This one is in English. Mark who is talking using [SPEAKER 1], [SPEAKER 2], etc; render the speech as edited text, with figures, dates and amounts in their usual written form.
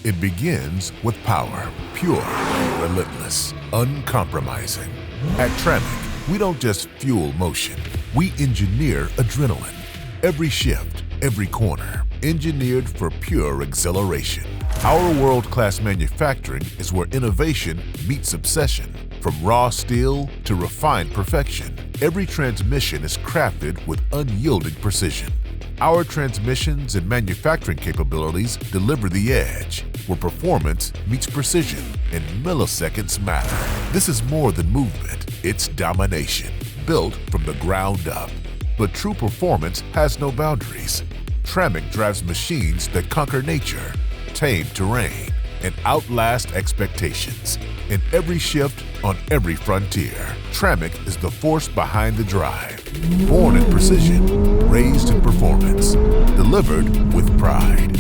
[SPEAKER 1] It begins with power, pure, relentless, uncompromising. At TREMEC, we don't just fuel motion, we engineer adrenaline. Every shift, every corner, engineered for pure exhilaration. Our world-class manufacturing is where innovation meets obsession. From raw steel to refined perfection, every transmission is crafted with unyielding precision. Our transmissions and manufacturing capabilities deliver the edge, where performance meets precision and milliseconds matter. This is more than movement, it's domination, built from the ground up. But true performance has no boundaries. TREMEC drives machines that conquer nature, tame terrain, and outlast expectations. In every shift, on every frontier, TREMEC is the force behind the drive. Born in precision, raised in performance, delivered with pride.